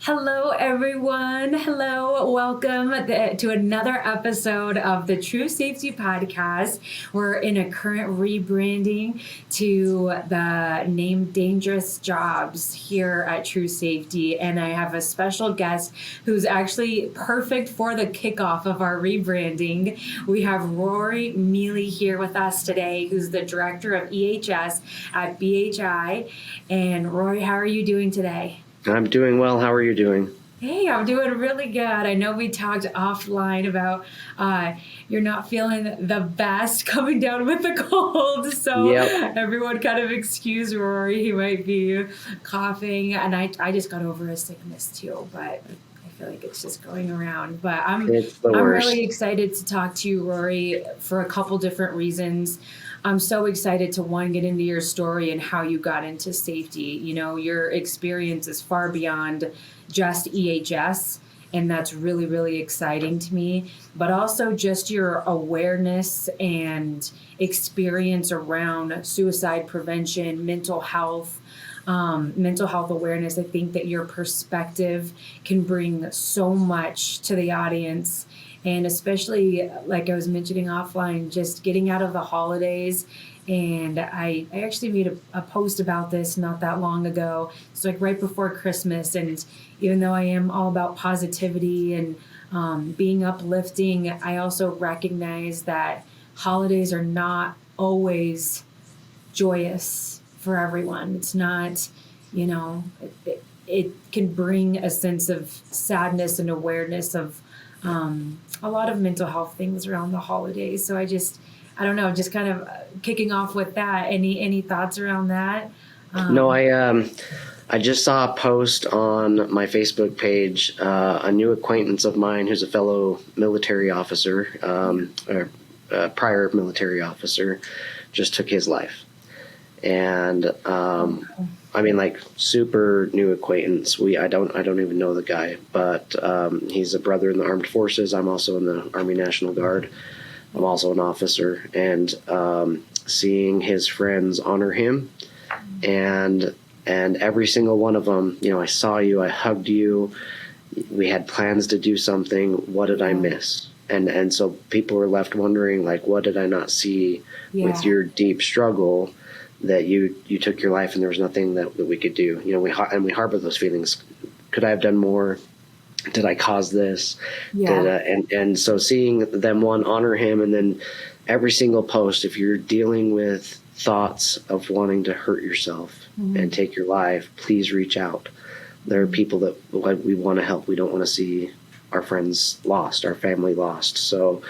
Hello, everyone. Hello. Welcome to another episode of the True Safety Podcast. We're in a current rebranding to the name Dangerous Jobs here at True Safety. And I have a special guest who's actually perfect for the kickoff of our rebranding. We have Rory Mele here with us today, who's the director of EHS at BHI. And Rory, how are you doing today? I'm doing well. How are you doing? Hey, I'm doing really good. I know we talked offline about you're not feeling the best coming down with the cold. So Yep. everyone kind of excuse Rory. He might be coughing. And I just got over a sickness too, but I feel like it's just going around. But It's the I'm worst. really excited to talk to you, Rory, for a couple different reasons. I'm so excited to, one, get into your story and how you got into safety. You know, your experience is far beyond just EHS, and that's really, really exciting to me. But also just your awareness and experience around suicide prevention, mental health awareness. I think that your perspective can bring so much to the audience. And especially, like I was mentioning offline, just getting out of the holidays. And I actually made a post about this not that long ago. It's like right before Christmas. And even though I am all about positivity and being uplifting, I also recognize that holidays are not always joyous for everyone. It's not, it can bring a sense of sadness and awareness of a lot of mental health things around the holidays. So I don't know, just kind of kicking off with that. Any thoughts around that? No, I just saw a post on my Facebook page. A new acquaintance of mine who's a fellow military officer, or prior military officer, just took his life. And I mean, like, super new acquaintance. I don't even know the guy, but he's a brother in the armed forces. I'm also in the Army National Guard. I'm also an officer, and seeing his friends honor him, and every single one of them, I saw you, I hugged you, we had plans to do something. What did I miss? And so people are left wondering, like, what did I not see with your deep struggle? That you took your life and there was nothing that we could do. We harbor those feelings. Could I have done more? Did I cause this? Yeah. And so seeing them, one, honor him, and then every single post, if you're dealing with thoughts of wanting to hurt yourself and take your life, please reach out. There are people that we want to help. We don't want to see our friends lost, our family lost. So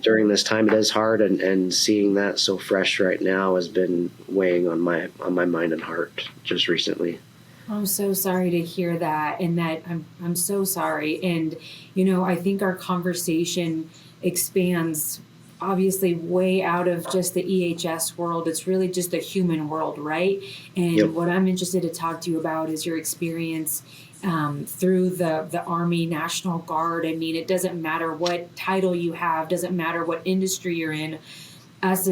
during this time, it is hard, and seeing that so fresh right now has been weighing on my mind and heart just recently. I'm so sorry to hear that, and that I'm so sorry. And I think our conversation expands obviously way out of just the EHS world. It's really just the human world, right? And what I'm interested to talk to you about is your experience through the Army National Guard. I mean, it doesn't matter what title you have, doesn't matter what industry you're in. Us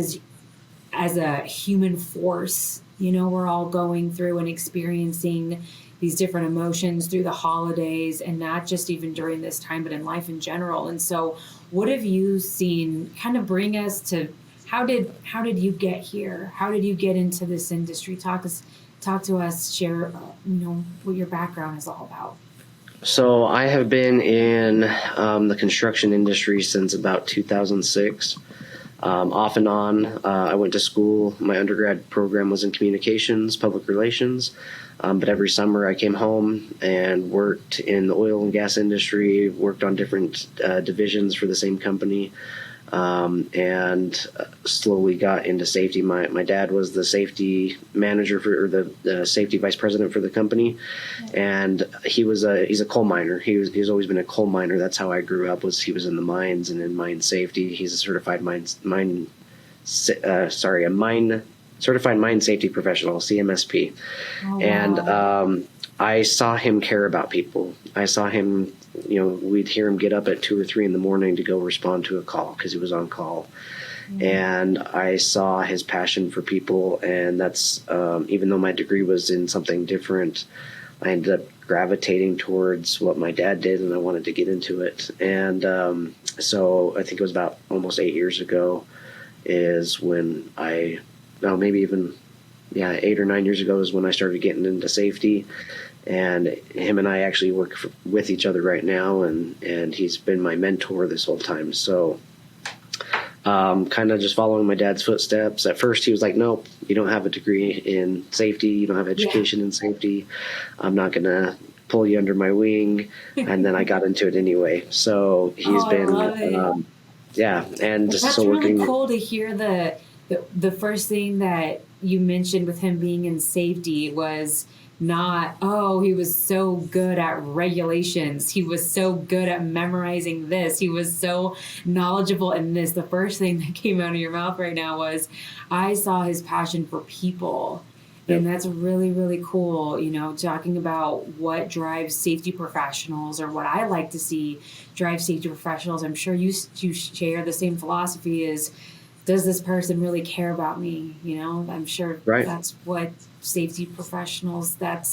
as a human force, we're all going through and experiencing these different emotions through the holidays, and not just even during this time, but in life in general. And so what have you seen kind of bring us to, how did you get here? How did you get into this industry? Talk to us, share, what your background is all about. So I have been in the construction industry since about 2006. Off and on, I went to school. My undergrad program was in communications, public relations. But every summer I came home and worked in the oil and gas industry, worked on different divisions for the same company, and slowly got into safety. My dad was the safety manager or the safety vice president for the company, and he's a coal miner. He's always been a coal miner. That's how I grew up. He was in the mines and in mine safety. He's a certified certified mine safety professional, CMSP. Oh, wow. And I saw him care about people. I saw him, we'd hear him get up at 2 or 3 in the morning to go respond to a call because he was on call. And I saw his passion for people, and that's even though my degree was in something different, I ended up gravitating towards what my dad did, and I wanted to get into it. And so I think it was about almost 8 years ago is when maybe even, 8 or 9 years ago is when I started getting into safety. And him and I actually work with each other right now, and he's been my mentor this whole time. So kind of just following my dad's footsteps. At first, he was like, "Nope, you don't have a degree in safety. You don't have education in safety. I'm not going to pull you under my wing." And then I got into it anyway. So he's been, and That's so really working. cool to hear the first thing that you mentioned with him being in safety was not, oh, he was so good at regulations. He was so good at memorizing this. He was so knowledgeable in this. The first thing that came out of your mouth right now was, I saw his passion for people. And that's really, really cool, talking about what drives safety professionals, or what I like to see drive safety professionals. I'm sure you share the same philosophy is, does this person really care about me? I'm sure that's what safety professionals, that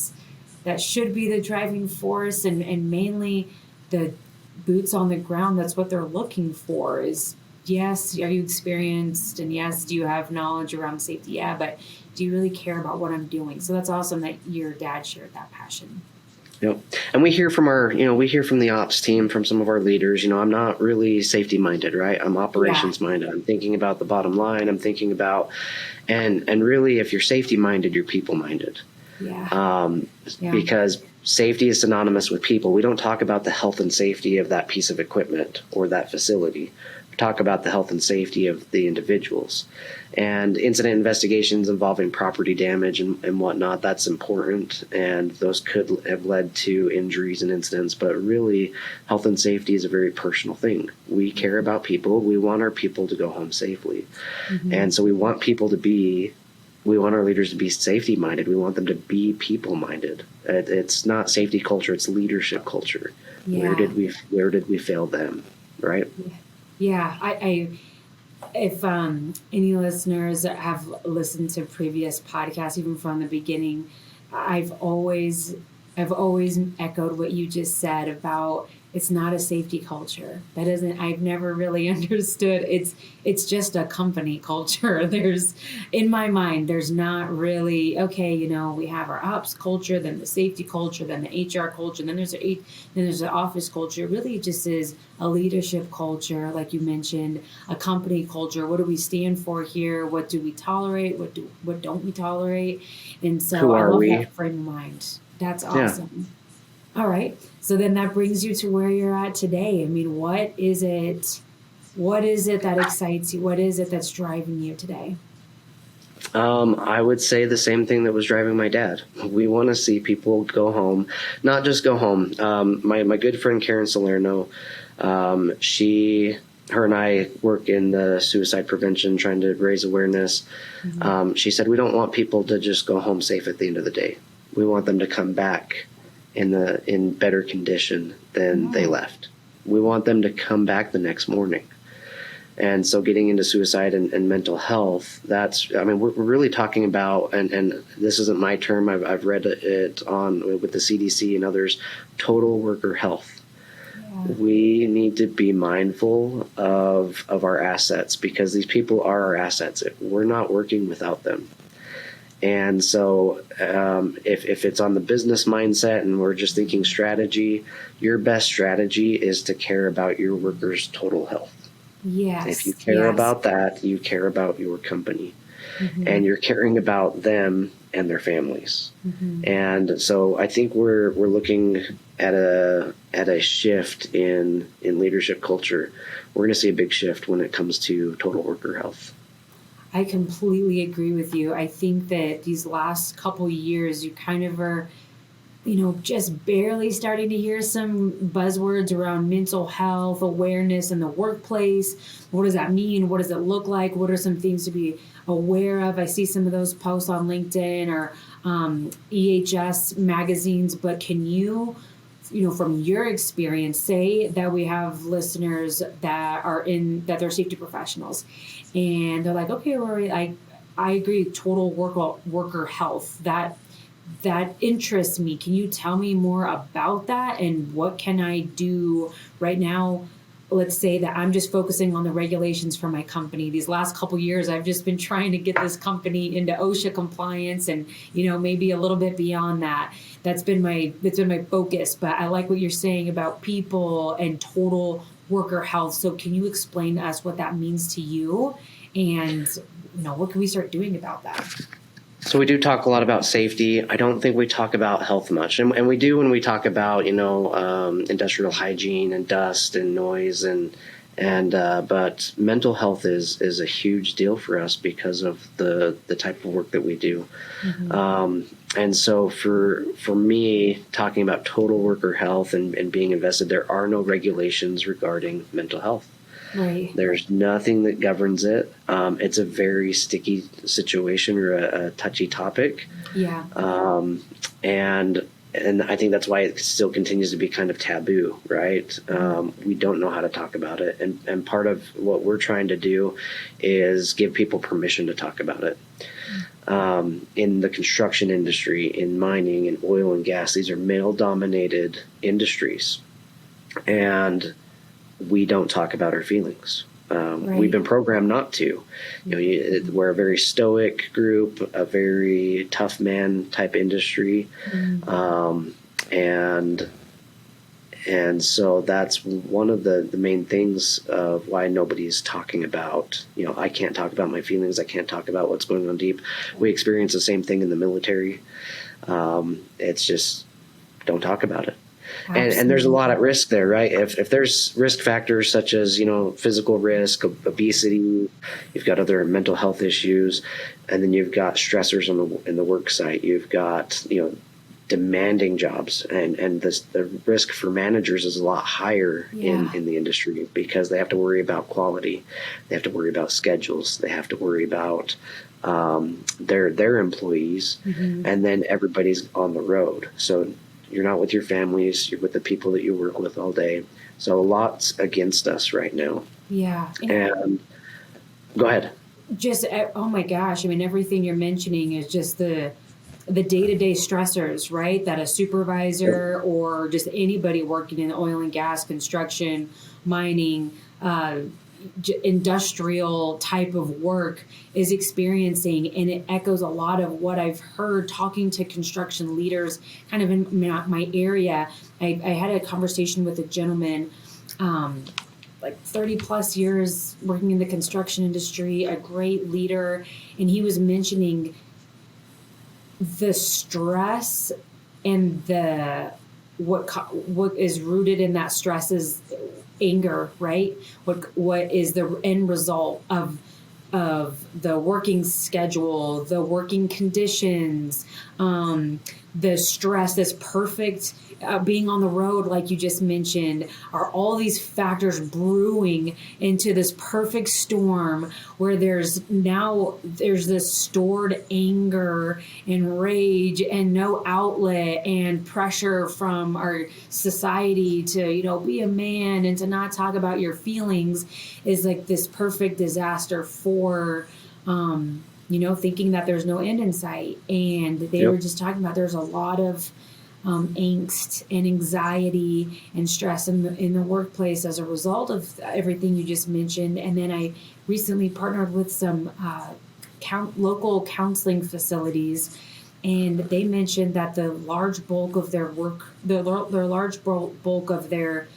should be the driving force, and mainly the boots on the ground. That's what they're looking for is, yes, are you experienced? And yes, do you have knowledge around safety? Yeah, but do you really care about what I'm doing? So that's awesome that your dad shared that passion. Yep. And we hear from the ops team, from some of our leaders, I'm not really safety minded, right? I'm operations minded. I'm thinking about the bottom line. I'm thinking about, and really, if you're safety minded, you're people minded. Because safety is synonymous with people. We don't talk about the health and safety of that piece of equipment or that facility. We talk about the health and safety of the individuals. And incident investigations involving property damage and whatnot, that's important. And those could have led to injuries and incidents. But really, health and safety is a very personal thing. We care about people. We want our people to go home safely. Mm-hmm. And so we want our leaders to be safety minded. We want them to be people minded. It's not safety culture, it's leadership culture. Yeah. Where did we fail them, right? Yeah. If any listeners have listened to previous podcasts, even from the beginning, I've always echoed what you just said about, it's not a safety culture. I've never really understood. It's just a company culture. In my mind, there's not really, we have our ops culture, then the safety culture, then the HR culture, then there's the office culture. It really just is a leadership culture, like you mentioned, a company culture. What do we stand for here? What do we tolerate? What don't we tolerate? And so I love that frame of mind. That's awesome. Yeah. All right. So then that brings you to where you're at today. I mean, what is it that excites you? What is it that's driving you today? I would say the same thing that was driving my dad. We want to see people go home, not just go home. My good friend Karen Salerno, her and I work in the suicide prevention, trying to raise awareness. Mm-hmm. She said, we don't want people to just go home safe at the end of the day. We want them to come back in better condition than they left. We want them to come back the next morning. And so getting into suicide and mental health, we're really talking about, and this isn't my term, I've read it with the CDC and others, total worker health. Yeah. We need to be mindful of our assets, because these people are our assets. We're not working without them. And so if it's on the business mindset and we're just thinking strategy, your best strategy is to care about your workers' total health. Yes. If you care about that, you care about your company. Mm-hmm. And you're caring about them and their families. Mm-hmm. And so I think we're looking at a shift in leadership culture. We're going to see a big shift when it comes to total worker health. I completely agree with you. I think that these last couple years, you kind of are, just barely starting to hear some buzzwords around mental health awareness in the workplace. What does that mean? What does it look like? What are some things to be aware of? I see some of those posts on LinkedIn or EHS magazines, but can you, from your experience, say that we have listeners that they're safety professionals and they're like, okay, Rory, I agree, total worker health, that interests me. Can you tell me more about that, and what can I do right now? Let's say that I'm just focusing on the regulations for my company. These last couple years, I've just been trying to get this company into OSHA compliance, and maybe a little bit beyond that. That's been my focus. But I like what you're saying about people and total worker health. So can you explain to us what that means to you, and what can we start doing about that? So we do talk a lot about safety. I don't think we talk about health much, and we do when we talk about industrial hygiene and dust and noise but mental health is a huge deal for us because of the type of work that we do. And so for me, talking about total worker health and being invested, there are no regulations regarding mental health. Right. There's nothing that governs it. It's a very sticky situation or a touchy topic. Yeah. And I think that's why it still continues to be kind of taboo, right? We don't know how to talk about it. And part of what we're trying to do is give people permission to talk about it. In the construction industry, in mining, in oil and gas, these are male-dominated industries. And we don't talk about our feelings. Right. We've been programmed not to. We're a very stoic group, a very tough man type industry, and so that's one of the main things of why nobody's talking about. I can't talk about my feelings. I can't talk about what's going on deep. We experience the same thing in the military. It's just don't talk about it. And there's a lot at risk there, right? If there's risk factors such as, physical risk, obesity, you've got other mental health issues, and then you've got stressors in the work site. You've got, demanding jobs, and the risk for managers is a lot higher in the industry because they have to worry about quality. They have to worry about schedules. They have to worry about their employees, and then everybody's on the road. So you're not with your families, you're with the people that you work with all day. So a lot's against us right now. Yeah. And go ahead. Just, oh my gosh. I mean, everything you're mentioning is just the day-to-day stressors, right? That a supervisor or just anybody working in oil and gas, construction, mining, industrial type of work is experiencing. And it echoes a lot of what I've heard talking to construction leaders kind of in my area. I had a conversation with a gentleman, like 30 plus years working in the construction industry, a great leader. And he was mentioning the stress and what is rooted in that stress is anger, right? What is the end result of the working schedule, the working conditions, the stress, this perfect being on the road, like you just mentioned, are all these factors brewing into this perfect storm where there's this stored anger and rage and no outlet and pressure from our society to, be a man and to not talk about your feelings is like this perfect disaster for, thinking that there's no end in sight. And they were just talking about there's a lot of angst and anxiety and stress in the workplace as a result of everything you just mentioned. And then I recently partnered with some local counseling facilities, and they mentioned that the large bulk of their work, their large bulk of their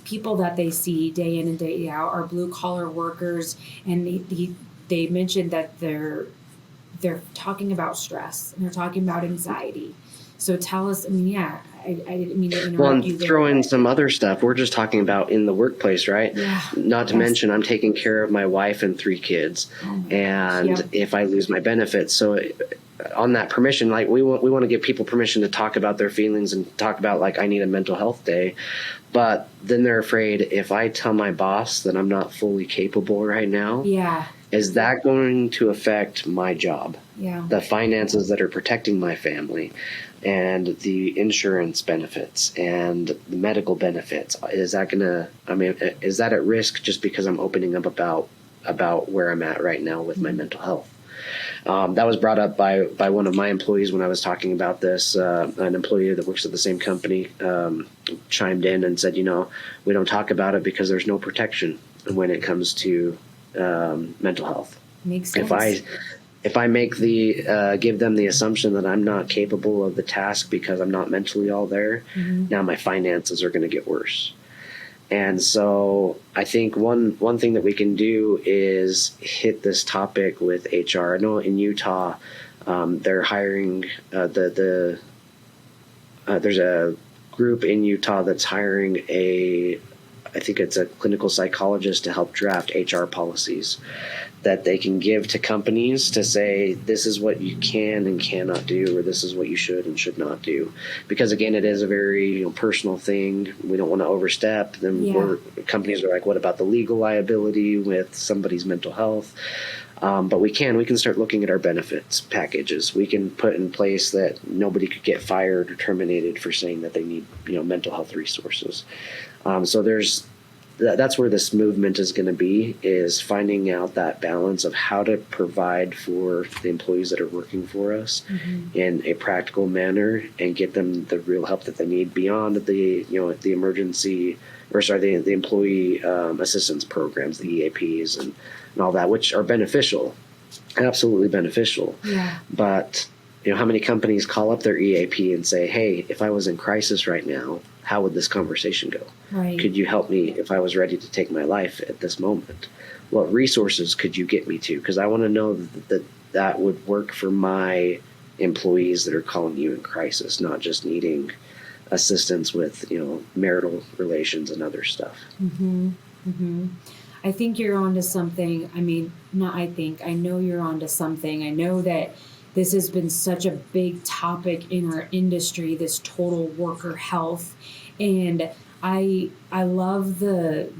people that they see day in and day out are blue collar workers, and they mentioned that they're talking about stress and they're talking about anxiety. So tell us, I didn't mean to interrupt you there. Throw in some other stuff. We're just talking about in the workplace, right? Yeah. Not to mention I'm taking care of my wife and 3 kids. And if I lose my benefits. So on that permission, like we want to give people permission to talk about their feelings and talk about like, I need a mental health day. But then they're afraid if I tell my boss that I'm not fully capable right now, is that going to affect my job? Yeah. The finances that are protecting my family and the insurance benefits and the medical benefits. Is that is that at risk just because I'm opening up about where I'm at right now with my mental health? That was brought up by one of my employees when I was talking about this. An employee that works at the same company chimed in and said, we don't talk about it because there's no protection when it comes to mental health. Makes sense. If I make give them the assumption that I'm not capable of the task because I'm not mentally all there, now my finances are going to get worse. And so I think one thing that we can do is hit this topic with HR. I know in Utah, they're hiring there's a group in Utah that's hiring I think it's a clinical psychologist to help draft HR policies that they can give to companies to say, this is what you can and cannot do, or this is what you should and should not do. Because again, it is a very personal thing. We don't want to overstep. Then companies are like, what about the legal liability with somebody's mental health? But we can start looking at our benefits packages. We can put in place that nobody could get fired or terminated for saying that they need mental health resources. So that's where this movement is going to be, is finding out that balance of how to provide for the employees that are working for us in a practical manner and get them the real help that they need beyond the emergency the employee assistance programs, the EAPs and all that, which are beneficial, absolutely beneficial. Yeah. But how many companies call up their EAP and say, hey, if I was in crisis right now, how would this conversation go? Right. Could you help me if I was ready to take my life at this moment? What resources could you get me to? Because I want to know that would work for my employees that are calling you in crisis, not just needing assistance with, marital relations and other stuff. I think you're onto something. I mean, I know you're onto something. I know that this has been such a big topic in our industry, this total worker health. And I love the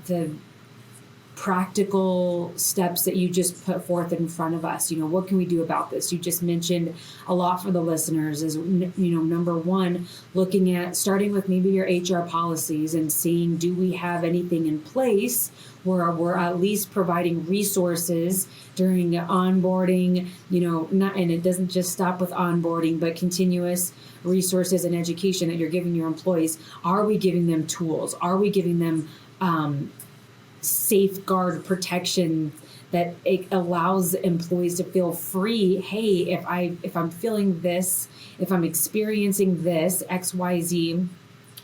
practical steps that you just put forth in front of us. What can we do about this? You just mentioned a lot for the listeners is, number one, looking at starting with maybe your HR policies and seeing, do we have anything in place where we're at least providing resources during onboarding, and it doesn't just stop with onboarding, but continuous resources and education that you're giving your employees. Are we giving them tools? Are we giving them safeguard protection that it allows employees to feel free? Hey, if I'm feeling this, if I'm experiencing this XYZ,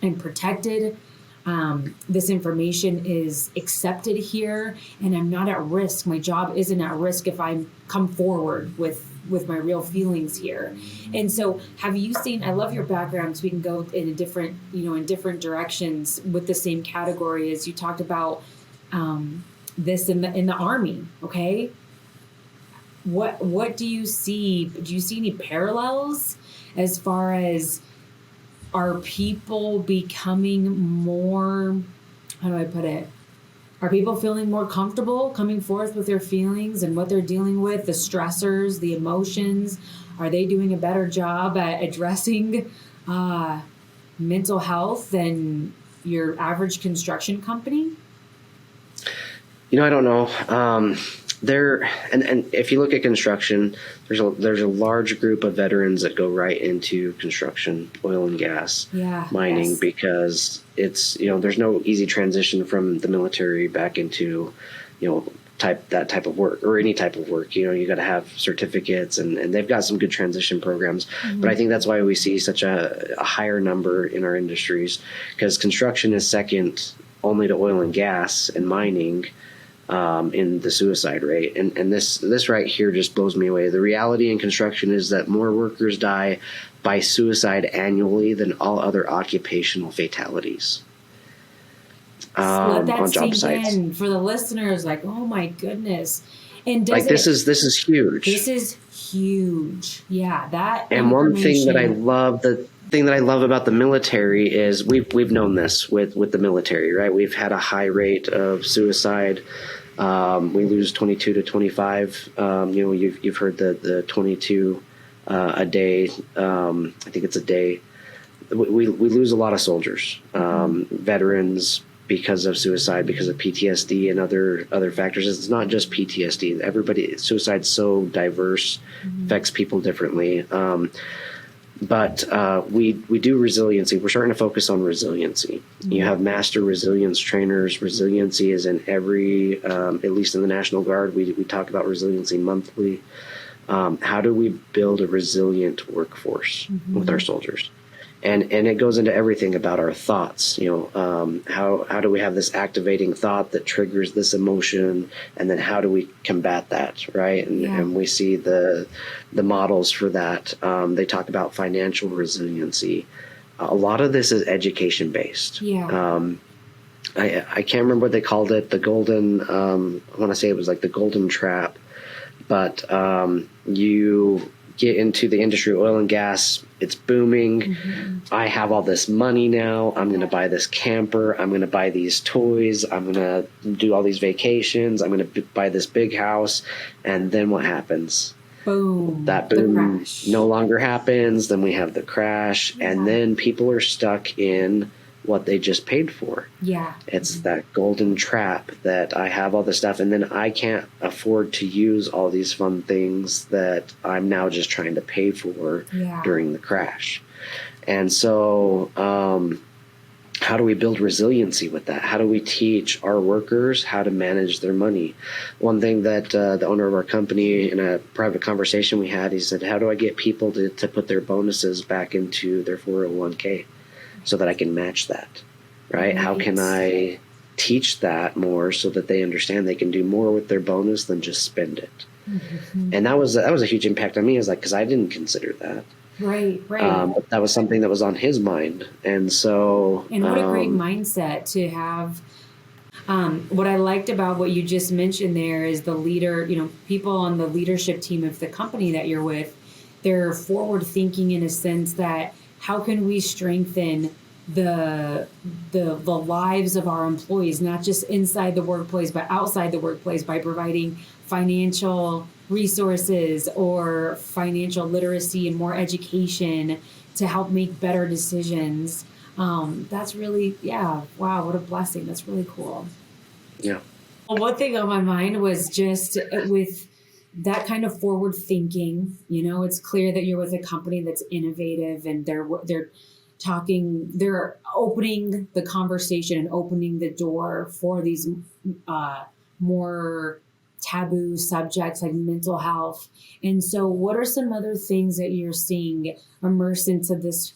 I'm protected. This information is accepted here, and I'm not at risk. My job isn't at risk if I come forward with my real feelings here. And so, have you seen? I love your background, so we can go in a different, in different directions with the same category as you talked about. This in the Army, okay? What do you see? Do you see any parallels as far as, are people becoming more, how do I put it? Are people feeling more comfortable coming forth with their feelings and what they're dealing with, the stressors, the emotions? Are they doing a better job at addressing mental health than your average construction company? I don't know. And if you look at construction, there's a large group of veterans that go right into construction, oil and gas, mining, because it's, there's no easy transition from the military back into, that type of work or any type of work. You got to have certificates, and they've got some good transition programs. But I think that's why we see such a higher number in our industries, because construction is second only to oil and gas and mining in the suicide rate. And this right here just blows me away. The reality in construction is that more workers die by suicide annually than all other occupational fatalities Let that on job sink sites. in for the listeners, like, oh my goodness. And this is huge. This is huge. Yeah, that. And one thing that I love, the thing that I love about the military is we've known this with the military, right? We've had a high rate of suicide. We lose 22 to 25. You've heard the 22 a day. I think it's a day. We lose a lot of soldiers, veterans, because of suicide, because of PTSD and other factors. It's not just PTSD. Suicide's so diverse, affects people differently. But we do resiliency. We're starting to focus on resiliency. You have master resilience trainers. Resiliency is in every, at least in the National Guard, we talk about resiliency monthly. How do we build a resilient workforce with our soldiers? And it goes into everything about our thoughts. How do we have this activating thought that triggers this emotion, and then how do we combat that, right? And we see the models for that. They talk about financial resiliency. A lot of this is education based. I can't remember what they called it. The golden. I want to say it was like the golden trap, but you get into the industry, oil and gas, it's booming. I have all this money now. I'm going to buy this camper. I'm going to buy these toys. I'm going to do all these vacations. I'm going to buy this big house. And then what happens? Boom. That boom no longer happens. Then we have the crash. And then people are stuck in what they just paid for. It's that golden trap that I have all this stuff, and then I can't afford to use all these fun things that I'm now just trying to pay for during the crash. And so how do we build resiliency with that? How do we teach our workers how to manage their money? One thing that the owner of our company, in a private conversation we had, he said, how do I get people to put their bonuses back into their 401k? So that I can match that, right? How can I teach that more so that they understand they can do more with their bonus than just spend it? And that was a huge impact on me. Is like, because I didn't consider that. Right. But that was something that was on his mind, and so. And what a great mindset to have. What I liked about what you just mentioned there is the leader. People on the leadership team of the company that you're with, they're forward thinking in a sense that. How can we strengthen the lives of our employees, not just inside the workplace, but outside the workplace, by providing financial resources or financial literacy and more education to help make better decisions? That's really, wow, what a blessing. That's really cool. Yeah. Well, one thing on my mind was just with that kind of forward thinking, it's clear that you're with a company that's innovative, and they're opening the conversation and opening the door for these more taboo subjects like mental health. And so what are some other things that you're seeing immerse into this,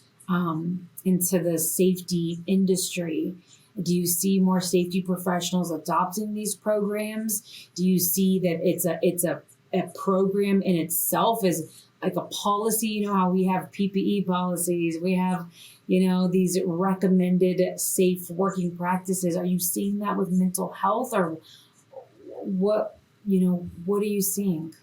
into the safety industry? Do you see more safety professionals adopting these programs? Do you see that it's a program in itself is like a policy? How we have PPE policies, we have, these recommended safe working practices. Are you seeing that with mental health, or what are you seeing?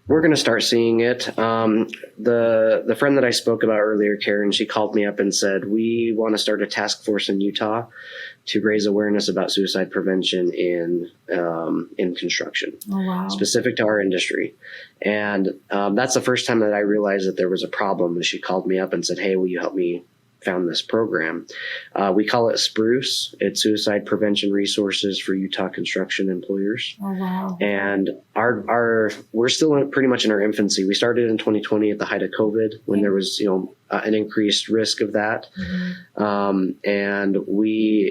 We're going to start seeing it. The friend that I spoke about earlier, Karen, she called me up and said, we want to start a task force in Utah to raise awareness about suicide prevention in construction, specific to our industry. And that's the first time that I realized that there was a problem. She called me up and said, hey, will you help me found this program? We call it Spruce. It's Suicide Prevention Resources for Utah Construction Employers. And we're still pretty much in our infancy. We started in 2020 at the height of COVID, when there was an increased risk of that. And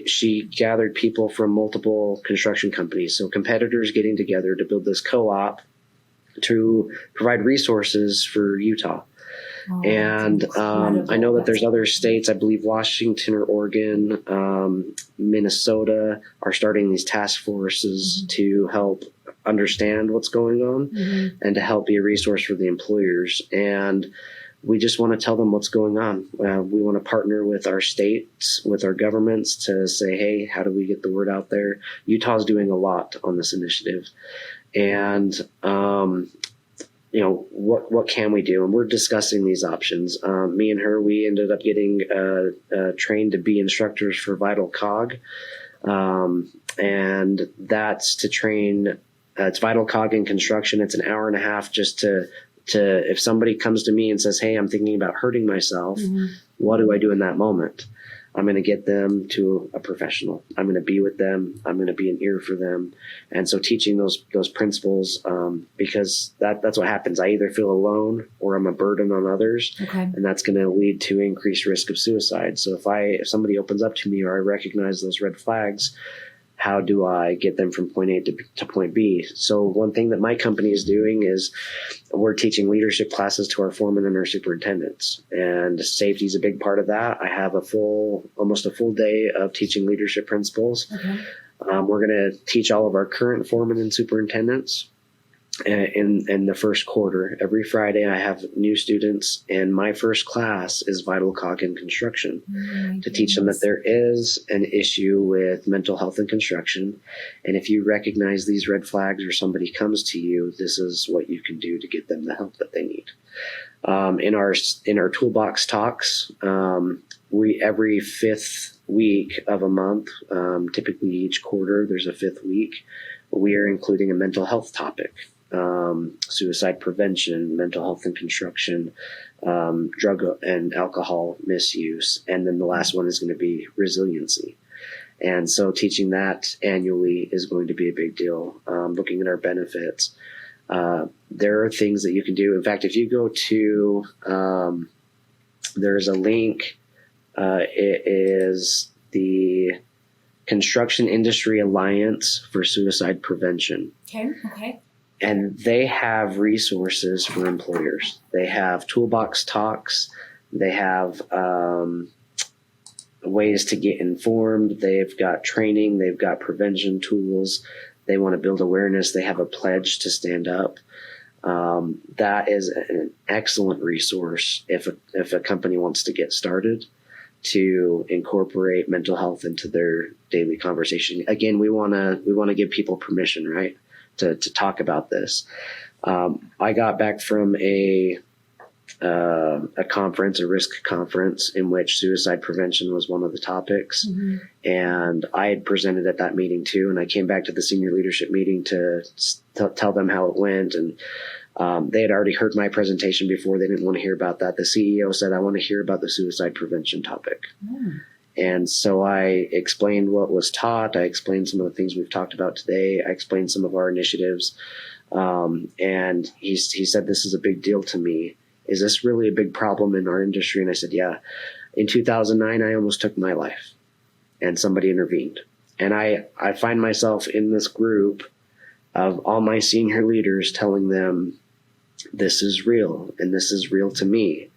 she gathered people from multiple construction companies, so competitors getting together to build this co-op to provide resources for Utah. And I know that there's other states, I believe Washington or Oregon, Minnesota, are starting these task forces to help understand what's going on and to help be a resource for the employers. And we just want to tell them what's going on. We want to partner with our states, with our governments, to say, hey, how do we get the word out there? Utah's doing a lot on this initiative. And what can we do? And we're discussing these options. Me and her, we ended up getting trained to be instructors for Vital Cog. And that's to train, it's Vital Cog in construction. It's an hour and a half just to if somebody comes to me and says, hey, I'm thinking about hurting myself, what do I do in that moment? I'm going to get them to a professional. I'm going to be with them. I'm going to be an ear for them. And so teaching those principles, because that's what happens. I either feel alone or I'm a burden on others, Okay. and that's going to lead to increased risk of suicide. So if somebody opens up to me or I recognize those red flags, how do I get them from point A to point B? So one thing that my company is doing is we're teaching leadership classes to our foremen and our superintendents, and safety is a big part of that. I have almost a full day of teaching leadership principles. Okay. We're going to teach all of our current foremen and superintendents in the first quarter. Every Friday I have new students, and my first class is vital cog in construction, to teach them that there is an issue with mental health in construction. And if you recognize these red flags or somebody comes to you, this is what you can do to get them the help that they need. In our toolbox talks, we every fifth week of a month, typically each quarter there's a fifth week, we are including a mental health topic. Suicide prevention, mental health in construction, drug and alcohol misuse, and then the last one is going to be resiliency. And so teaching that annually is going to be a big deal. Looking at our benefits, there are things that you can do. In fact, if you go to, there's a link. It is the Construction Industry Alliance for Suicide Prevention. Okay. And they have resources for employers. They have toolbox talks. They have ways to get informed. They've got training. They've got prevention tools. They want to build awareness. They have a pledge to stand up. That is an excellent resource if a company wants to get started to incorporate mental health into their daily conversation. Again, we want to give people permission, right, to talk about this. I got back from a conference, a risk conference, in which suicide prevention was one of the topics. Mm-hmm. And I had presented at that meeting too. And I came back to the senior leadership meeting to tell them how it went. And they had already heard my presentation before. They didn't want to hear about that. The CEO said, I want to hear about the suicide prevention topic. Mm. And so I explained what was taught. I explained some of the things we've talked about today. I explained some of our initiatives. And he said, this is a big deal to me. Is this really a big problem in our industry? And I said, yeah. In 2009, I almost took my life, and somebody intervened. And I find myself in this group of all my senior leaders telling them, this is real, and this is real to me,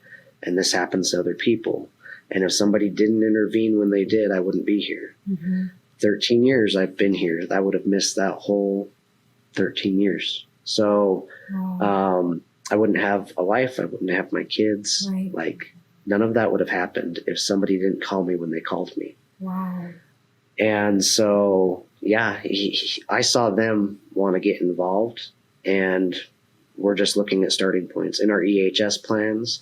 and this happens to other people. And if somebody didn't intervene when they did, I wouldn't be here. Mm-hmm. 13 years I've been here. I would have missed that whole 13 years. So I wouldn't have a life. I wouldn't have my kids. Right. Like, none of that would have happened if somebody didn't call me when they called me. Wow. And so, yeah, I saw them want to get involved, and we're just looking at starting points. In our EHS plans,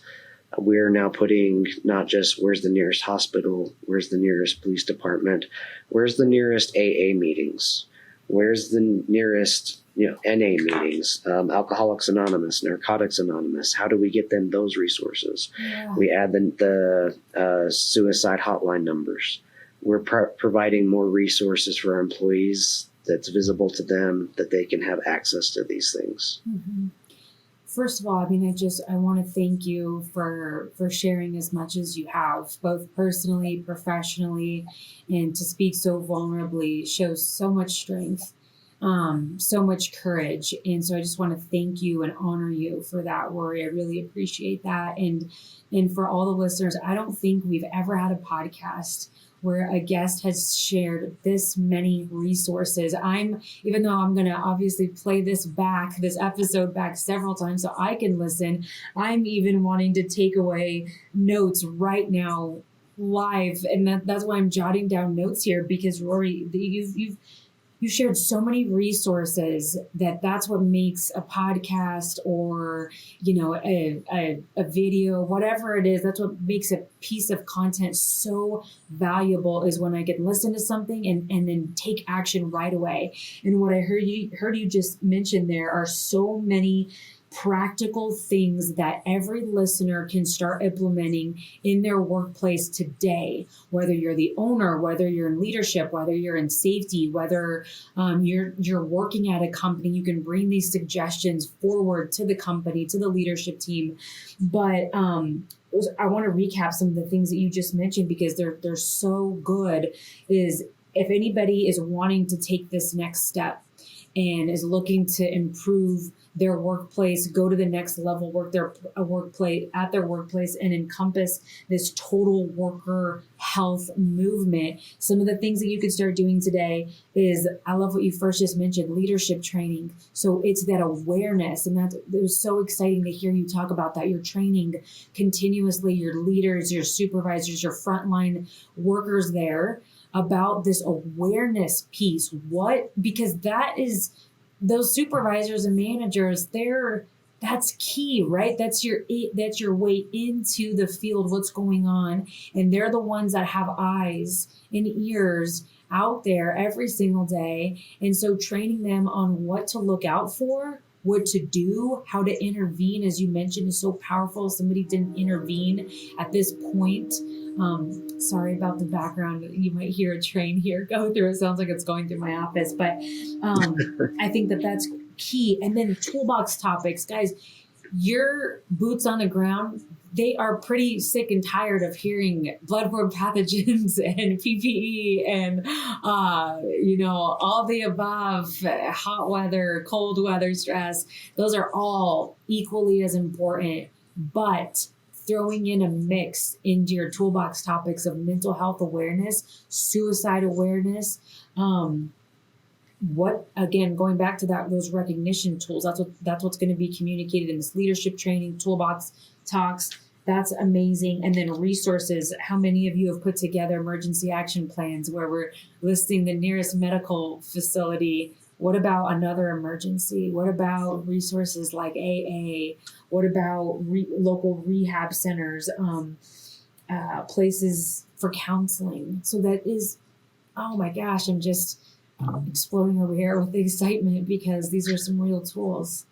we're now putting not just where's the nearest hospital, where's the nearest police department, where's the nearest AA meetings, where's the nearest NA meetings, Alcoholics Anonymous, Narcotics Anonymous. How do we get them those resources? Yeah. We add the suicide hotline numbers. We're providing more resources for our employees that's visible to them, that they can have access to these things. Mm-hmm. First of all, I mean, I want to thank you for sharing as much as you have, both personally, professionally, and to speak so vulnerably shows so much strength, so much courage. And so I just want to thank you and honor you for that, Rory. I really appreciate that. And for all the listeners, I don't think we've ever had a podcast where a guest has shared this many resources. Even though I'm going to obviously play this episode back several times so I can listen, I'm even wanting to take away notes right now live. And that's why I'm jotting down notes here, because Rory, you shared so many resources that's what makes a podcast or, a video, whatever it is, that's what makes a piece of content so valuable, is when I can listen to something and then take action right away. And what I heard you just mention there are so many practical things that every listener can start implementing in their workplace today, whether you're the owner, whether you're in leadership, whether you're in safety, whether you're working at a company. You can bring these suggestions forward to the company, to the leadership team. But I want to recap some of the things that you just mentioned because they're so good. Is if anybody is wanting to take this next step and is looking to improve their workplace, go to the next level, work their workplace and encompass this total worker health movement. Some of the things that you could start doing today is, I love what you first just mentioned, leadership training. So it's that awareness, and it was so exciting to hear you talk about that. You're training continuously your leaders, your supervisors, your frontline workers there about this awareness piece. Because that is, those supervisors and managers, that's key, right? That's your way into the field, what's going on. And they're the ones that have eyes and ears out there every single day. And so training them on what to look out for, what to do, how to intervene, as you mentioned, is so powerful. Somebody didn't intervene at this point. Sorry about the background. You might hear a train here go through. It sounds like it's going through my office, but I think that's key. And then toolbox topics, guys, your boots on the ground, they are pretty sick and tired of hearing bloodborne pathogens and PPE and, all the above, hot weather, cold weather stress. Those are all equally as important, but throwing in a mix into your toolbox topics of mental health awareness, suicide awareness, going back to those recognition tools, that's what's going to be communicated in this leadership training, toolbox talks. That's amazing. And then resources. How many of you have put together emergency action plans where we're listing the nearest medical facility? What about another emergency? What about resources like AA? What about local rehab centers, places for counseling? So that is, oh my gosh, I'm just exploding over here with excitement because these are some real tools.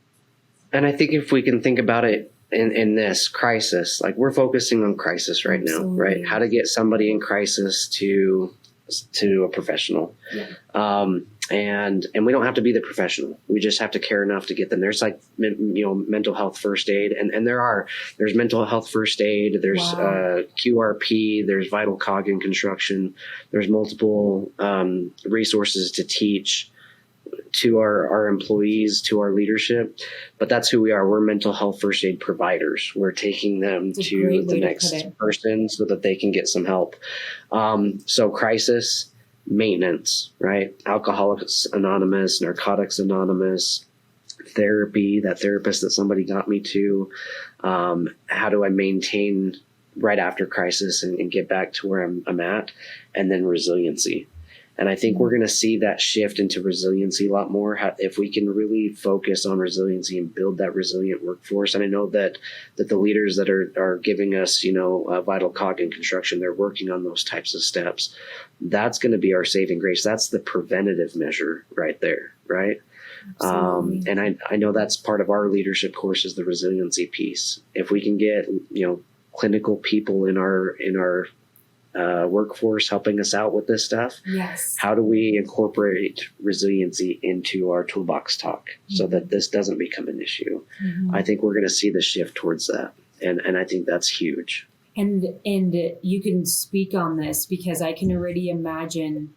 And I think if we can think about it in this crisis, like we're focusing on crisis right now, right? How to get somebody in crisis to a professional. Yeah. And we don't have to be the professional. We just have to care enough to get them there. It's like, mental health first aid. And there's mental health first aid. There's QRP. There's vital cog and construction. There's multiple resources to teach to our employees, to our leadership. But that's who we are. We're mental health first aid providers. We're taking them to the next person so that they can get some help. So crisis, maintenance, right? Alcoholics Anonymous, Narcotics Anonymous, therapy, that therapist that somebody got me to. How do I maintain right after crisis and get back to where I'm at? And then resiliency. And I think we're going to see that shift into resiliency a lot more if we can really focus on resiliency and build that resilient workforce. And I know that the leaders that are giving us, vital cog and construction, they're working on those types of steps. That's going to be our saving grace. That's the preventative measure right there, right? And I know that's part of our leadership course is the resiliency piece. If we can get, clinical people in our workforce helping us out with this stuff. Yes. How do we incorporate resiliency into our toolbox talk so that this doesn't become an issue? Mm-hmm. I think we're going to see the shift towards that. And I think that's huge. And you can speak on this because I can already imagine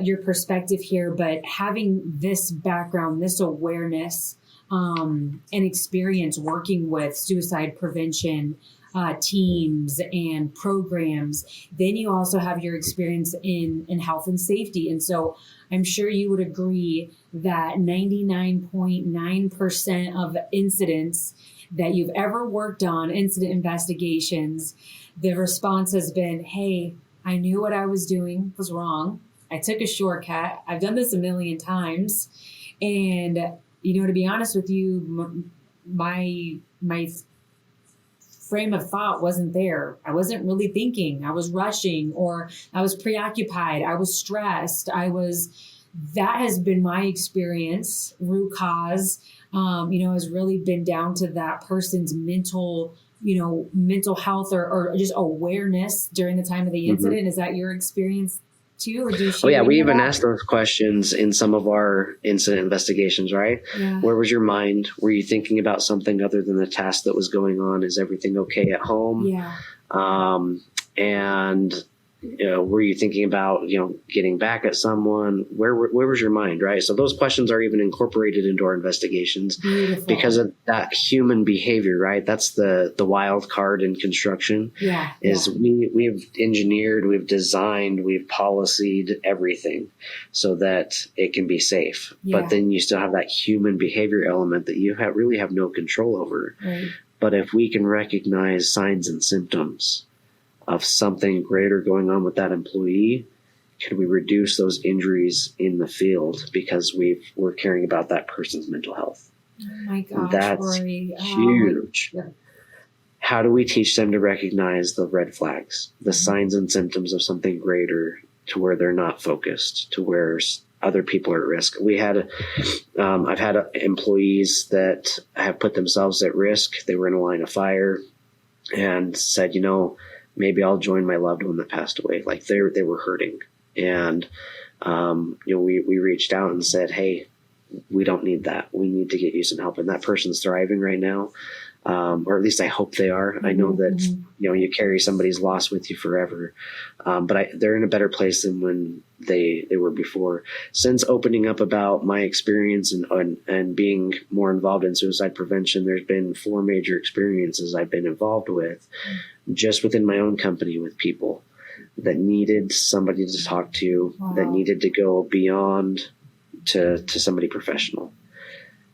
your perspective here, but having this background, this awareness, and experience working with suicide prevention teams and programs, then you also have your experience in health and safety. And so I'm sure you would agree that 99.9% of incidents that you've ever worked on, incident investigations, the response has been, hey, I knew what I was doing was wrong. I took a shortcut. I've done this a million times. And, to be honest with you, my frame of thought wasn't there. I wasn't really thinking. I was rushing, or I was preoccupied. I was stressed. That has been my experience, root cause. has really been down to that person's mental health or just awareness during the time of the incident. Is that your experience too, or do you Oh yeah, share we any of even that? asked those questions in some of our incident investigations, right? Yeah. Where was your mind? Were you thinking about something other than the task that was going on? Is everything okay at home? Yeah. And were you thinking about getting back at someone? Where was your mind, right? So those questions are even incorporated into our investigations. Beautiful. Because of that human behavior, right? That's the wild card in construction. Yeah. Is we've engineered, we've designed, we've policied everything so that it can be safe. Yeah. But then you still have that human behavior element that you really have no control over. Right. But if we can recognize signs and symptoms of something greater going on with that employee, could we reduce those injuries in the field because we're caring about that person's mental health? Oh my gosh, That's Rory. huge. Yeah. How do we teach them to recognize the red flags, the signs and symptoms of something greater, to where they're not focused, to where other people are at risk? I've had employees that have put themselves at risk. They were in a line of fire and said, maybe I'll join my loved one that passed away. Like they were hurting. And, we reached out and said, hey, we don't need that. We need to get you some help. And that person's thriving right now. Or at least I hope they are. I know that, you carry somebody's loss with you forever. But they're in a better place than when they were before. Since opening up about my experience and being more involved in suicide prevention, there's been 4 major experiences I've been involved with just within my own company with people that needed somebody to talk to, that needed to go beyond to somebody professional.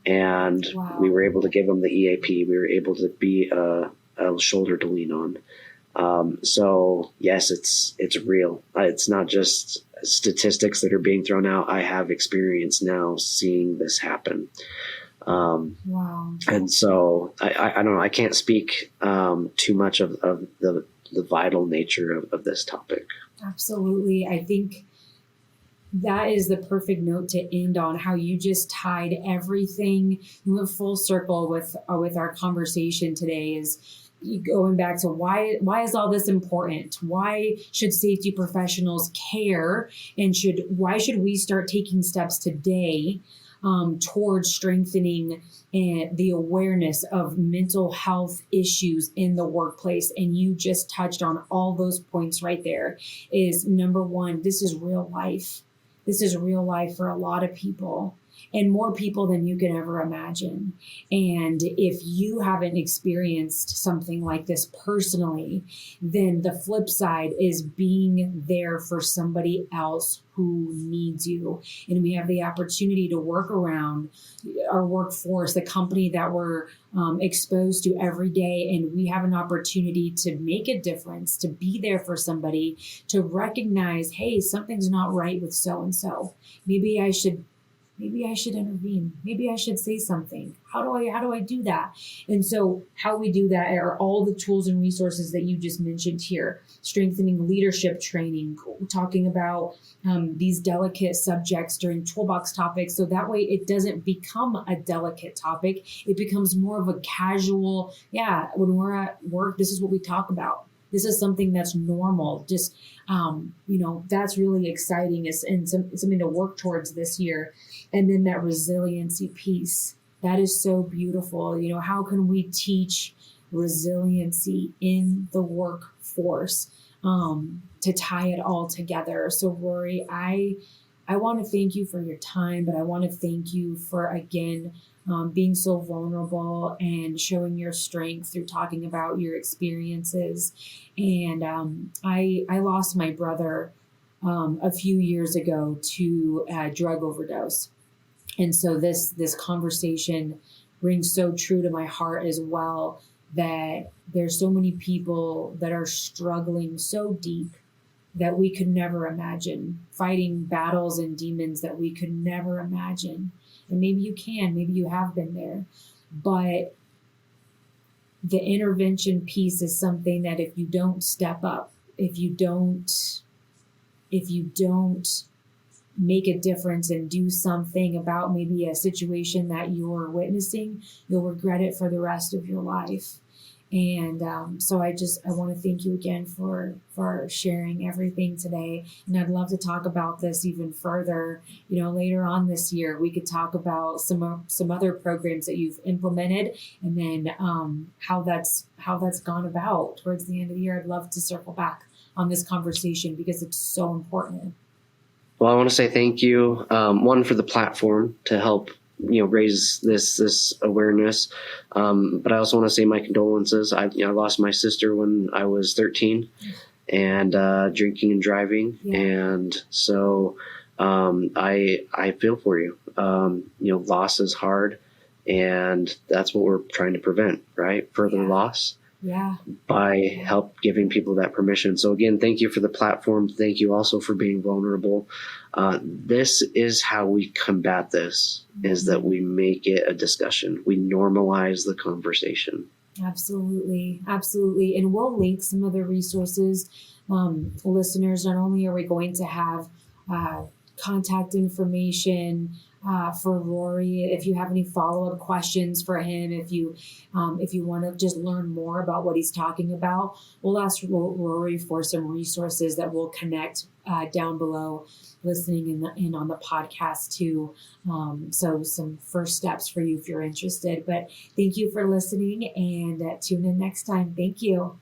And we were able to give them the EAP. We were able to be a shoulder to lean on. So yes, it's real. It's not just statistics that are being thrown out. I have experience now seeing this happen. And so I don't know. I can't speak too much of the vital nature of this topic. Absolutely. I think that is the perfect note to end on, how you just tied everything. You went full circle with our conversation today, is going back to why is all this important? Why should safety professionals care? And why should we start taking steps today towards strengthening the awareness of mental health issues in the workplace? And you just touched on all those points right there. Is number one, this is real life. This is real life for a lot of people, and more people than you can ever imagine. And if you haven't experienced something like this personally, then the flip side is being there for somebody else who needs you. And we have the opportunity to work around our workforce, the company that we're exposed to every day. And we have an opportunity to make a difference, to be there for somebody, to recognize, hey, something's not right with so-and-so. Maybe I should intervene. Maybe I should say something. How do I do that? And so how we do that are all the tools and resources that you just mentioned here. Strengthening leadership training, talking about these delicate subjects during toolbox topics. So that way it doesn't become a delicate topic. It becomes more of a casual, when we're at work, this is what we talk about. This is something that's normal. Just, that's really exciting and something to work towards this year. And then that resiliency piece, that is so beautiful. How can we teach resiliency in the workforce to tie it all together? So Rory, I want to thank you for your time, but I want to thank you for, again, being so vulnerable and showing your strength through talking about your experiences. And I lost my brother a few years ago to a drug overdose. And so this conversation rings so true to my heart as well, that there's so many people that are struggling so deep that we could never imagine, fighting battles and demons that we could never imagine. And maybe you can, maybe you have been there, but the intervention piece is something that if you don't step up, if you don't make a difference and do something about maybe a situation that you're witnessing, you'll regret it for the rest of your life. And so I want to thank you again for sharing everything today. And I'd love to talk about this even further. Later on this year, we could talk about some other programs that you've implemented, and then how that's gone about towards the end of the year. I'd love to circle back on this conversation because it's so important. Well, I want to say thank you, one, for the platform to help raise this awareness, but I also want to say my condolences. I lost my sister when I was 13, and drinking and driving, and so I feel for you. Loss is hard, and that's what we're trying to prevent, right? Further loss. By help giving people that permission. So again, thank you for the platform. Thank you also for being vulnerable. This is how we combat this, is that we make it a discussion. We normalize the conversation. Absolutely. Absolutely. And we'll link some other resources. Listeners, not only are we going to have contact information for Rory, if you have any follow-up questions for him, if you want to just learn more about what he's talking about, we'll ask Rory for some resources that we'll connect down below, listening in on the podcast too. So some first steps for you if you're interested. But thank you for listening, and tune in next time. Thank you.